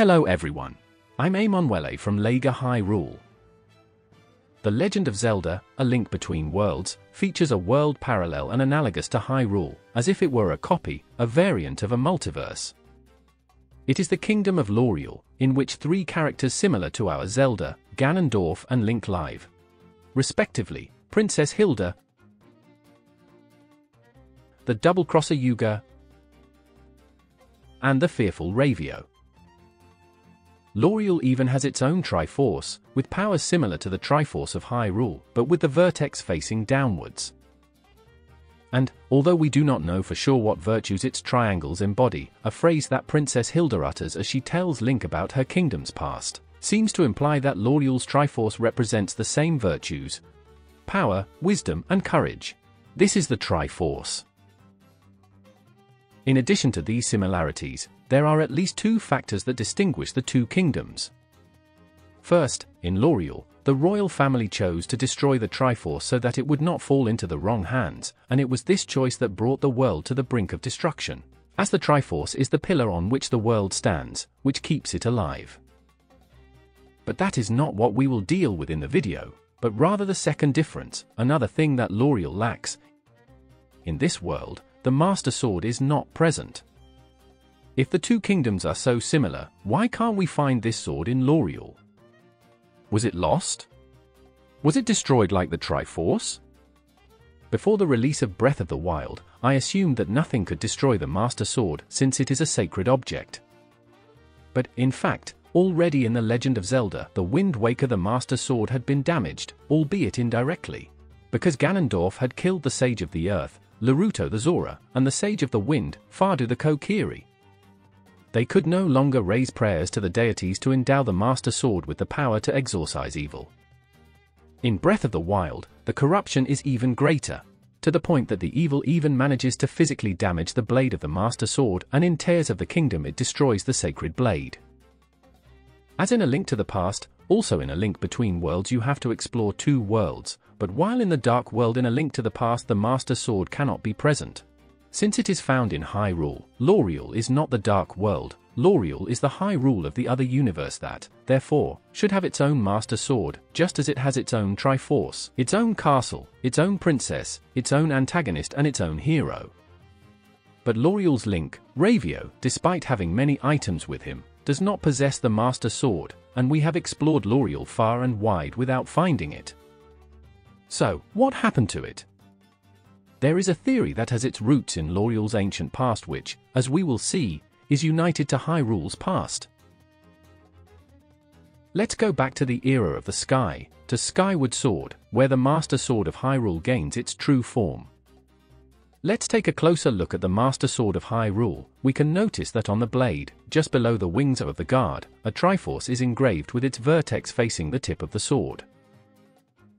Hello everyone. I'm Emanuele from Lega Hyrule. The Legend of Zelda, A Link Between Worlds, features a world parallel and analogous to Hyrule, as if it were a copy, a variant of a multiverse. It is the kingdom of Lorule, in which three characters similar to our Zelda, Ganondorf and Link live. Respectively, Princess Hilda, the double-crosser Yuga, and the fearful Ravio. Lorule even has its own Triforce, with powers similar to the Triforce of Hyrule, but with the vertex facing downwards. And, although we do not know for sure what virtues its triangles embody, a phrase that Princess Hilda utters as she tells Link about her kingdom's past, seems to imply that Lorule's Triforce represents the same virtues: power, wisdom, and courage. This is the Triforce. In addition to these similarities, there are at least two factors that distinguish the two kingdoms. First, in Lorule, the royal family chose to destroy the Triforce so that it would not fall into the wrong hands, and it was this choice that brought the world to the brink of destruction, as the Triforce is the pillar on which the world stands, which keeps it alive. But that is not what we will deal with in the video, but rather the second difference, another thing that Lorule lacks. In this world, the Master Sword is not present. If the two kingdoms are so similar, why can't we find this sword in Lorule? Was it lost? Was it destroyed like the Triforce? Before the release of Breath of the Wild, I assumed that nothing could destroy the Master Sword since it is a sacred object. But, in fact, already in The Legend of Zelda, The Wind Waker, the Master Sword had been damaged, albeit indirectly. Because Ganondorf had killed the Sage of the Earth, Naruto the Zora, and the Sage of the Wind, Fardu the Kokiri. They could no longer raise prayers to the deities to endow the Master Sword with the power to exorcise evil. In Breath of the Wild, the corruption is even greater, to the point that the evil even manages to physically damage the blade of the Master Sword, and in Tears of the Kingdom it destroys the sacred blade. As in A Link to the Past, also in A Link Between Worlds you have to explore two worlds, but while in the Dark World in A Link to the Past the Master Sword cannot be present. Since it is found in Hyrule, Lorule is not the Dark World, Lorule is the Hyrule of the other universe that, therefore, should have its own Master Sword, just as it has its own Triforce, its own castle, its own princess, its own antagonist and its own hero. But Lorule's Link, Ravio, despite having many items with him, does not possess the Master Sword, and we have explored Lorule far and wide without finding it. So, what happened to it? There is a theory that has its roots in Lorule's ancient past which, as we will see, is united to Hyrule's past. Let's go back to the era of the Sky, to Skyward Sword, where the Master Sword of Hyrule gains its true form. Let's take a closer look at the Master Sword of Hyrule. We can notice that on the blade, just below the wings of the guard, a Triforce is engraved with its vertex facing the tip of the sword.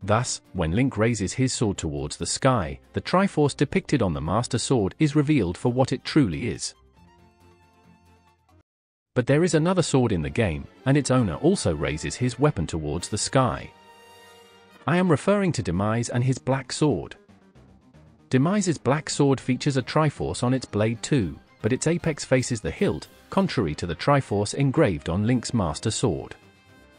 Thus, when Link raises his sword towards the sky, the Triforce depicted on the Master Sword is revealed for what it truly is. But there is another sword in the game, and its owner also raises his weapon towards the sky. I am referring to Demise and his black sword. Demise's black sword features a Triforce on its blade too, but its apex faces the hilt, contrary to the Triforce engraved on Link's Master Sword.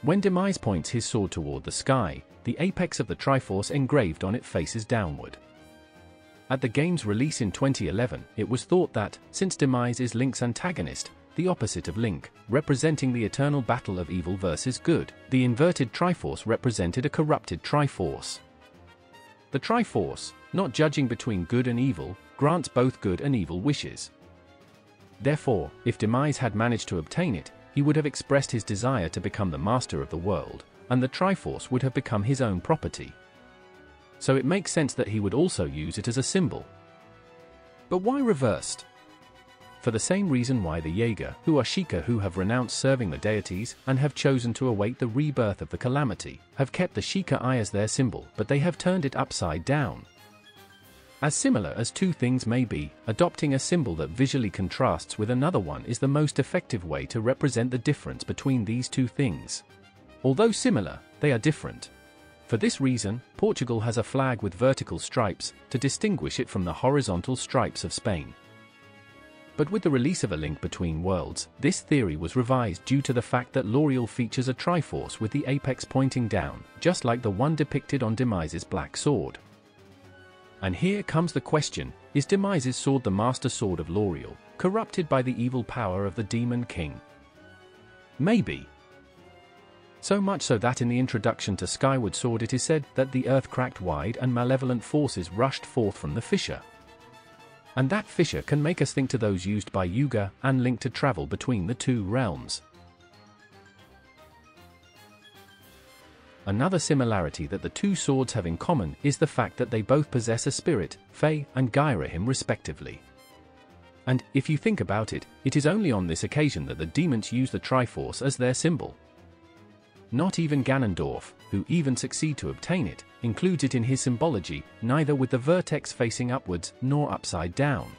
When Demise points his sword toward the sky, the apex of the Triforce engraved on it faces downward. At the game's release in 2011, it was thought that, since Demise is Link's antagonist, the opposite of Link, representing the eternal battle of evil versus good, the inverted Triforce represented a corrupted Triforce. The Triforce, not judging between good and evil, grants both good and evil wishes. Therefore, if Demise had managed to obtain it, he would have expressed his desire to become the master of the world, and the Triforce would have become his own property. So it makes sense that he would also use it as a symbol. But why reversed? For the same reason why the Jaeger, who are Sheikah who have renounced serving the deities and have chosen to await the rebirth of the calamity, have kept the Sheikah eye as their symbol, but they have turned it upside down. As similar as two things may be, adopting a symbol that visually contrasts with another one is the most effective way to represent the difference between these two things. Although similar, they are different. For this reason, Portugal has a flag with vertical stripes, to distinguish it from the horizontal stripes of Spain. But with the release of A Link Between Worlds, this theory was revised due to the fact that Lorule features a Triforce with the apex pointing down, just like the one depicted on Demise's black sword. And here comes the question, is Demise's sword the Master Sword of Lorule, corrupted by the evil power of the Demon King? Maybe. So much so that in the introduction to Skyward Sword it is said that the earth cracked wide and malevolent forces rushed forth from the fissure. And that fissure can make us think to those used by Yuga and Link to travel between the two realms. Another similarity that the two swords have in common is the fact that they both possess a spirit, Fae and Gairahim respectively. And, if you think about it, it is only on this occasion that the demons use the Triforce as their symbol. Not even Ganondorf, who even succeed to obtain it, includes it in his symbology, neither with the vertex facing upwards nor upside down.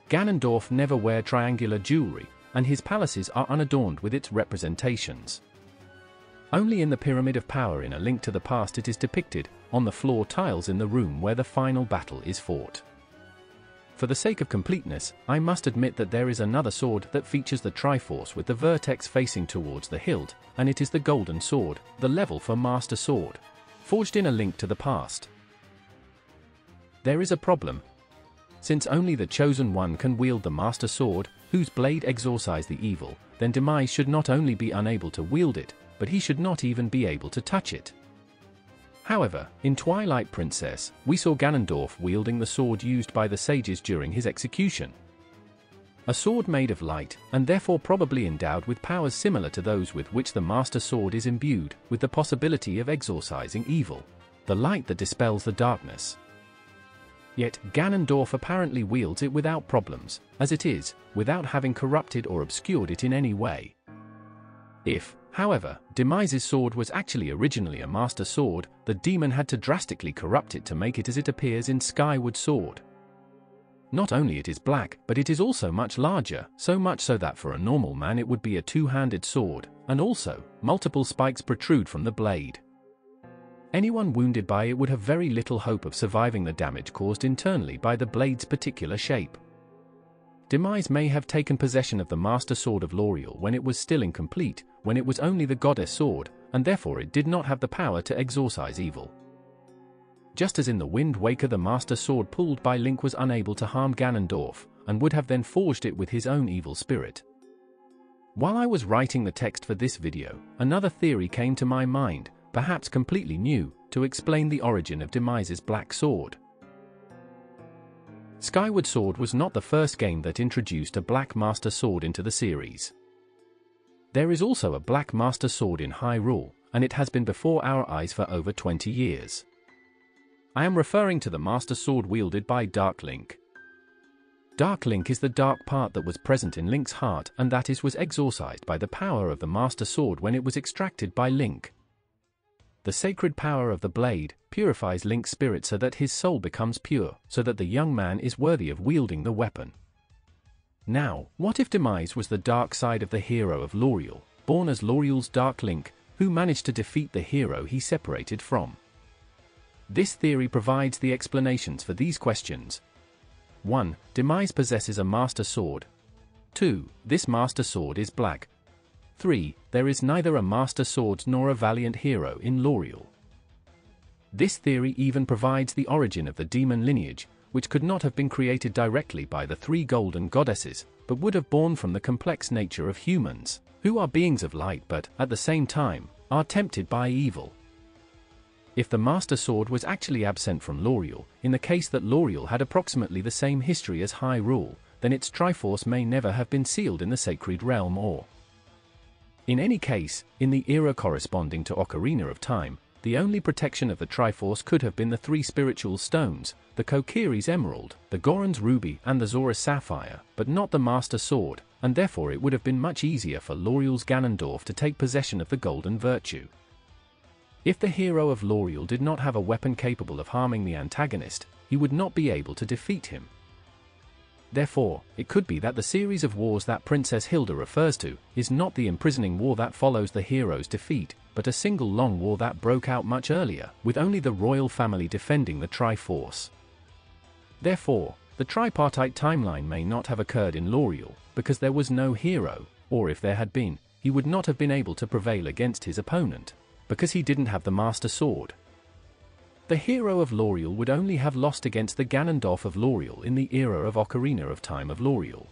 Ganondorf never wear triangular jewelry, and his palaces are unadorned with its representations. Only in the Pyramid of Power in A Link to the Past it is depicted, on the floor tiles in the room where the final battle is fought. For the sake of completeness, I must admit that there is another sword that features the Triforce with the vertex facing towards the hilt, and it is the Golden Sword, the level for Master Sword, forged in A Link to the Past. There is a problem. Since only the Chosen One can wield the Master Sword, whose blade exorcises the evil, then Demise should not only be unable to wield it, but he should not even be able to touch it. However, in Twilight Princess, we saw Ganondorf wielding the sword used by the sages during his execution. A sword made of light, and therefore probably endowed with powers similar to those with which the Master Sword is imbued, with the possibility of exorcising evil, the light that dispels the darkness. Yet, Ganondorf apparently wields it without problems, as it is, without having corrupted or obscured it in any way. If, however, Demise's sword was actually originally a Master Sword, the demon had to drastically corrupt it to make it as it appears in Skyward Sword. Not only it is black, but it is also much larger, so much so that for a normal man it would be a two-handed sword, and also, multiple spikes protrude from the blade. Anyone wounded by it would have very little hope of surviving the damage caused internally by the blade's particular shape. Demise may have taken possession of the Master Sword of Lorule when it was still incomplete, when it was only the Goddess Sword, and therefore it did not have the power to exorcise evil. Just as in the Wind Waker the Master Sword pulled by Link was unable to harm Ganondorf, and would have then forged it with his own evil spirit. While I was writing the text for this video, another theory came to my mind, perhaps completely new, to explain the origin of Demise's black sword. Skyward Sword was not the first game that introduced a Black Master Sword into the series. There is also a Black Master Sword in Hyrule, and it has been before our eyes for over 20 years. I am referring to the Master Sword wielded by Dark Link. Dark Link is the dark part that was present in Link's heart and that was exorcised by the power of the Master Sword when it was extracted by Link. The sacred power of the blade purifies Link's spirit so that his soul becomes pure, so that the young man is worthy of wielding the weapon. Now, what if Demise was the dark side of the hero of Lorule, born as Lorule's Dark Link, who managed to defeat the hero he separated from? This theory provides the explanations for these questions. 1. Demise possesses a Master Sword. 2. This Master Sword is black. 3. There is neither a Master Sword nor a valiant hero in Lorule. This theory even provides the origin of the demon lineage, which could not have been created directly by the three golden goddesses, but would have born from the complex nature of humans, who are beings of light but, at the same time, are tempted by evil. If the Master Sword was actually absent from Lorule, in the case that Lorule had approximately the same history as Hyrule, then its Triforce may never have been sealed in the Sacred Realm or... In any case, in the era corresponding to Ocarina of Time, the only protection of the Triforce could have been the three spiritual stones, the Kokiri's Emerald, the Goron's Ruby and the Zora's Sapphire, but not the Master Sword, and therefore it would have been much easier for Lorule's Ganondorf to take possession of the Golden Virtue. If the hero of Lorule did not have a weapon capable of harming the antagonist, he would not be able to defeat him. Therefore, it could be that the series of wars that Princess Hilda refers to is not the imprisoning war that follows the hero's defeat, but a single long war that broke out much earlier, with only the royal family defending the Triforce. Therefore, the tripartite timeline may not have occurred in Lorule, because there was no hero, or if there had been, he would not have been able to prevail against his opponent, because he didn't have the Master Sword. The hero of Lorule would only have lost against the Ganondorf of Lorule in the era of Ocarina of Time of Lorule.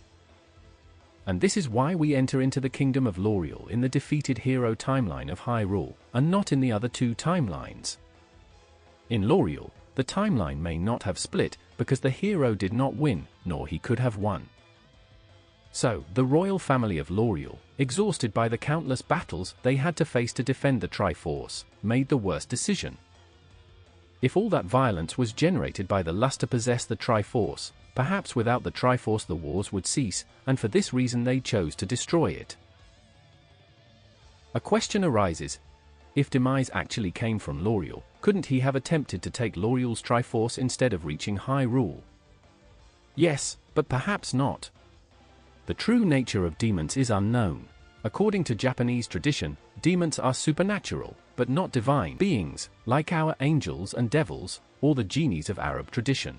And this is why we enter into the Kingdom of Lorule in the defeated hero timeline of Hyrule, and not in the other two timelines. In Lorule, the timeline may not have split, because the hero did not win, nor he could have won. So, the royal family of Lorule, exhausted by the countless battles they had to face to defend the Triforce, made the worst decision. If all that violence was generated by the lust to possess the Triforce, perhaps without the Triforce the wars would cease, and for this reason they chose to destroy it. A question arises: if Demise actually came from Lorule, couldn't he have attempted to take Lorule's Triforce instead of reaching Hyrule? Yes, but perhaps not. The true nature of demons is unknown. According to Japanese tradition, demons are supernatural, but not divine beings, like our angels and devils, or the genies of Arab tradition.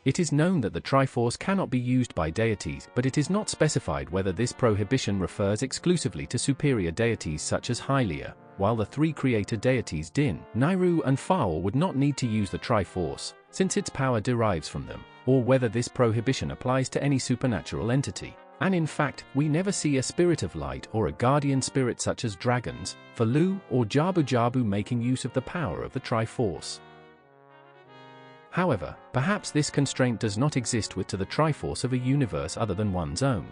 It is known that the Triforce cannot be used by deities, but it is not specified whether this prohibition refers exclusively to superior deities such as Hylia, while the three creator deities Din, Nairu and Faol would not need to use the Triforce, since its power derives from them, or whether this prohibition applies to any supernatural entity. And in fact, we never see a spirit of light or a guardian spirit such as dragons, Falu, or Jabu Jabu making use of the power of the Triforce. However, perhaps this constraint does not exist with to the Triforce of a universe other than one's own.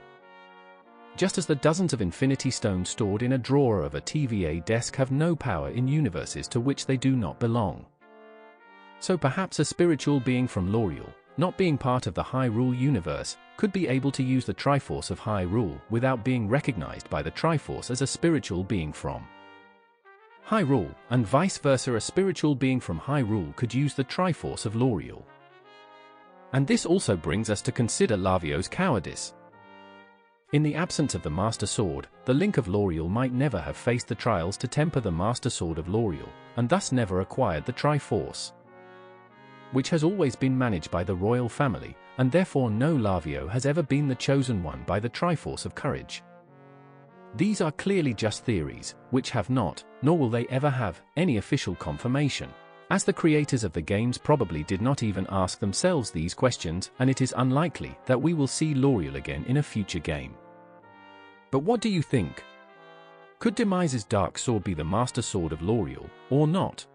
Just as the dozens of Infinity Stones stored in a drawer of a TVA desk have no power in universes to which they do not belong. So perhaps a spiritual being from Lorule, not being part of the Hyrule universe, could be able to use the Triforce of Hyrule without being recognized by the Triforce as a spiritual being from Hyrule, and vice versa. A spiritual being from Hyrule could use the Triforce of Lorule. And this also brings us to consider Lavio's cowardice. In the absence of the Master Sword, the Link of Lorule might never have faced the trials to temper the Master Sword of Lorule, and thus never acquired the Triforce, which has always been managed by the royal family, and therefore no Lavio has ever been the chosen one by the Triforce of Courage. These are clearly just theories, which have not, nor will they ever have, any official confirmation, as the creators of the games probably did not even ask themselves these questions, and it is unlikely that we will see Lorule again in a future game. But what do you think? Could Demise's Dark Sword be the Master Sword of Lorule, or not?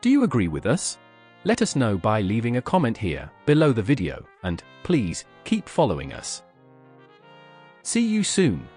Do you agree with us? Let us know by leaving a comment here, below the video, and, please, keep following us. See you soon.